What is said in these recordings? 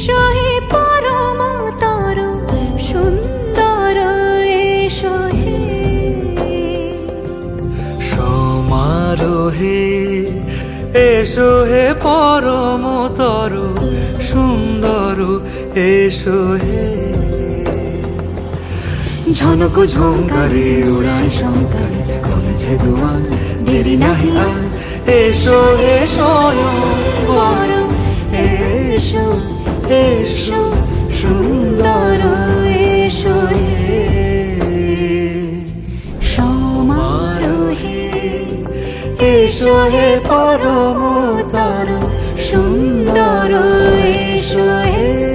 এসো হে পরমতর সুন্দর এসো হে সমারোহে এসো হে পরমতর সুন্দর এসো হে ঝনক ঝঙ্কারে উড়ায় শঙ্কারে কমেছে দুয়ার দেরি নাহি আর এসো হে স্বয়ং পরম এসো এসো সুন্দর এসো হে সমারোহে এসো হে পরমতর সুন্দর এসো হে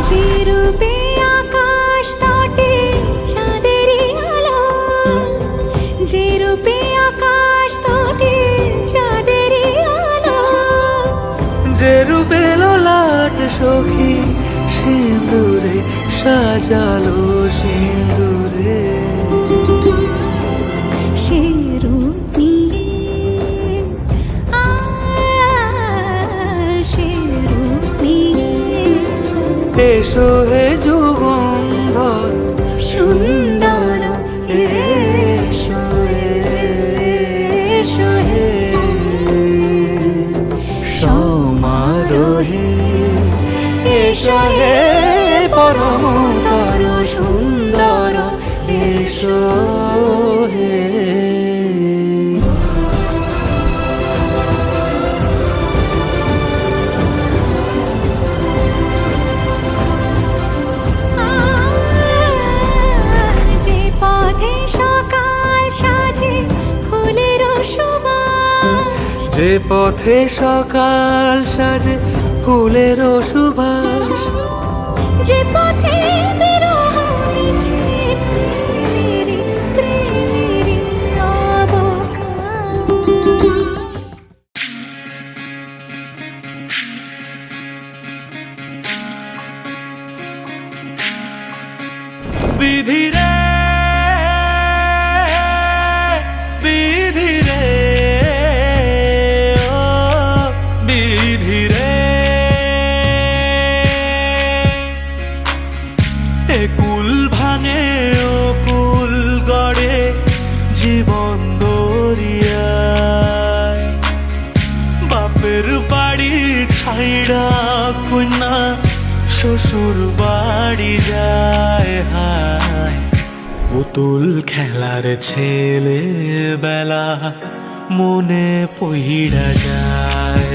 যে রূপে আকাশ তটে চাঁদেরই আলো যে রূপে আকাশ তটে চাঁদেরই আলো যে রূপে ললাট সখী সিঁদুরে সাজালো সিঁদুরে সে রূপ নিয়ে সে রূপ নিয়ে এসো হে যুগন্ধর সুন্দর এসো এসো হে সমারোহে এসো হে পরমতর সুন্দর এসো হে যে পথে সকাল সাজে ফুলের সুবাস যে পথে সকাল সাজে ফুলের সুবাস যে পথে বিরহ মিছে প্রেমেরই প্রেমেরই অবকাশ বিধি রে বিধি রে ও বিধি রে এ কুল ভাঙে ও কুল গড়ে জীবন দরিয়ায় বাপের বাড়ি ছাইড়া কন্যা শ্বশুর বাড়ি যায় হায় পুতুল খেলার ছেলে বেলা মনে পইড়া যায়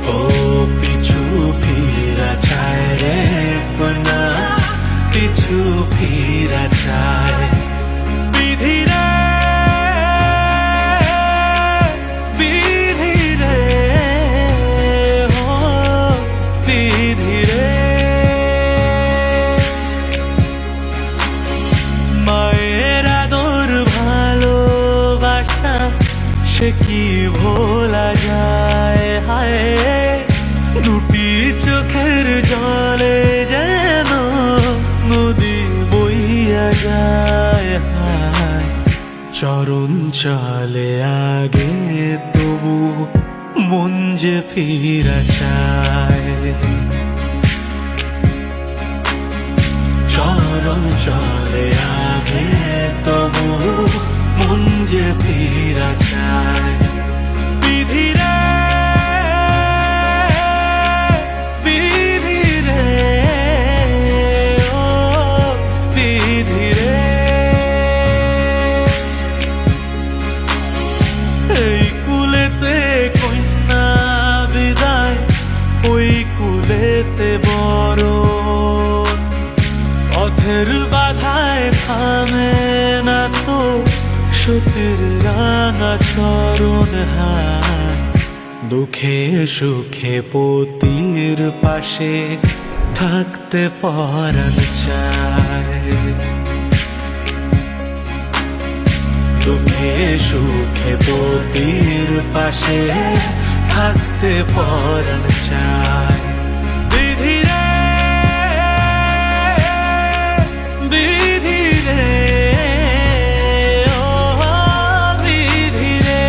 ও পিছু ফিরা চায় রে কন্যা পিছু ফিরা চায় বিধি রে বিধি রে ও বিধি রে মায়ের আদর ভালোবাসা সে কি ভোলা যায় হায় দুটি চোখের জলে যেন নদী বইয়া যায় হায় চরণ চলে আগে তবু মন যে ফিরা চায় চরণ চলে আগে তবু মন যে ফিরা চায় বিধি রে বিধি রে ও বিধি রে এই কুলেতে কন্যা বিদায় ওই কুলেতে বড় পথের বাধায় থামে না তো সতীর রাঙা চরণ হায় দুঃখে সুখে পতির পাশে থাকতে পরাণ চায় দুঃখে সুখে পতির পাশে থাকতে পরাণ চায় বিধি রে বিধি রে, ও বিধি রে।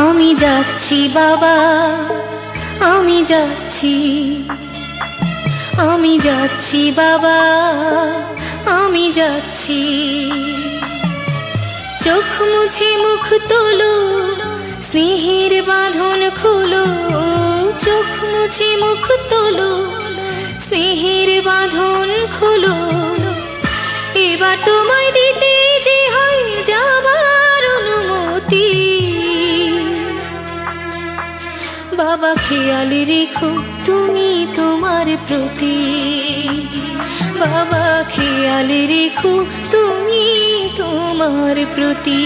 আমি যাচ্ছি বাবা, আমি যাচ্ছি, আমি যাচ্ছি বাবা, আমি যাচ্ছি। চোখ মুছে মুখ তোলো, স্নেহের বাঁধন খোলো। চোখ মুছে মুখ তোলো, স্নেহের বাঁধন খোলো। এবার তোমায় দিতে যে হয় যাবার অনুমতি। বাবা খেয়াল রেখো তুমি তোমার প্রতি। বাবা খেয়াল রেখো তুমি তোমার প্রতি।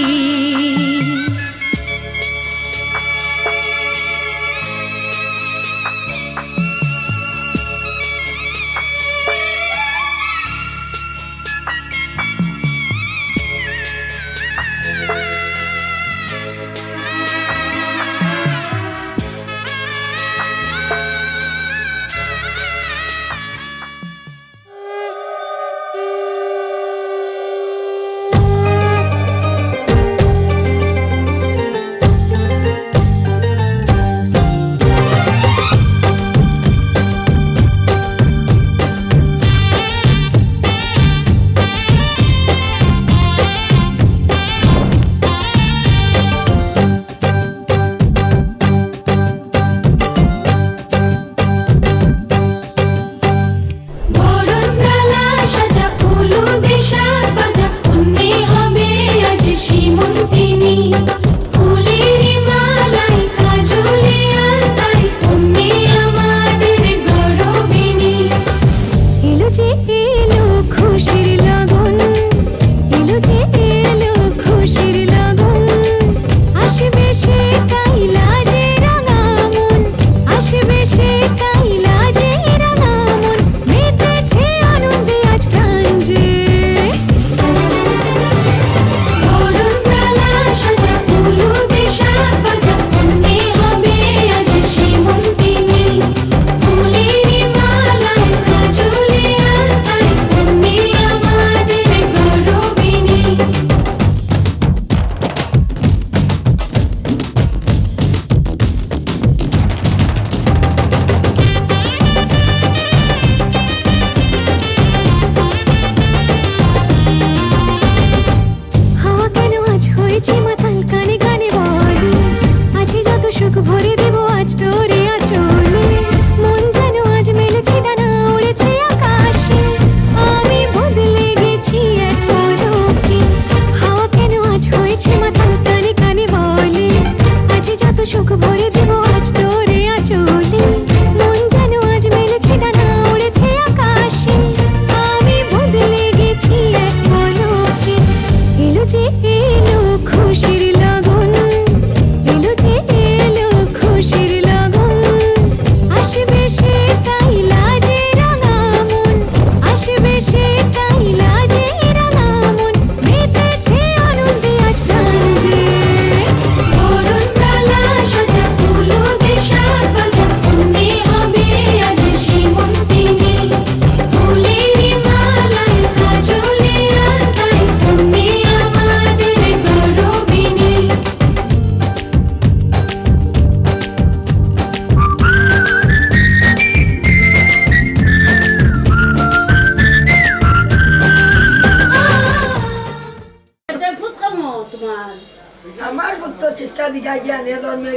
আমার পুত্র শিক্ষা দীক্ষা জ্ঞান এ ধর্মে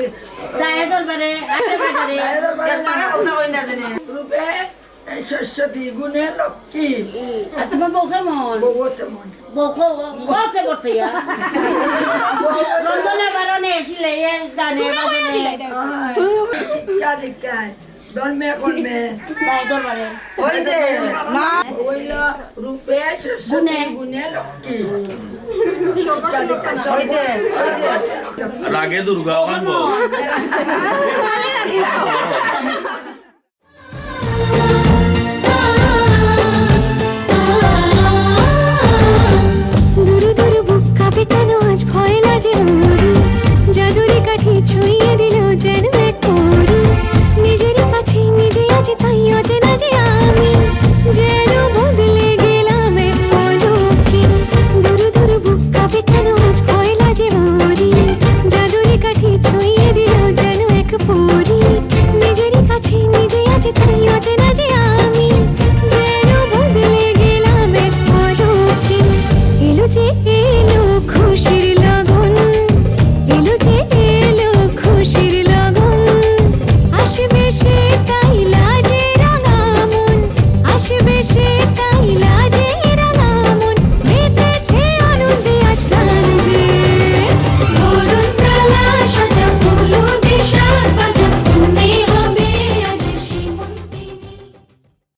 রূপে সরস্বতী গুণে লক্ষ্মী তোমার বউ কেমন? বউ তেমন বসে করতে রন্ধনে বারণে ছিলে জানে শিক্ষা দীক্ষা ধর্মে কর্মে দরবারে হইল রূপে সরস্বতী গুণে লক্ষ্মী শিক্ষা দীক্ষা রাগে দুর্গা কানব দুরু দুরু বুক এটা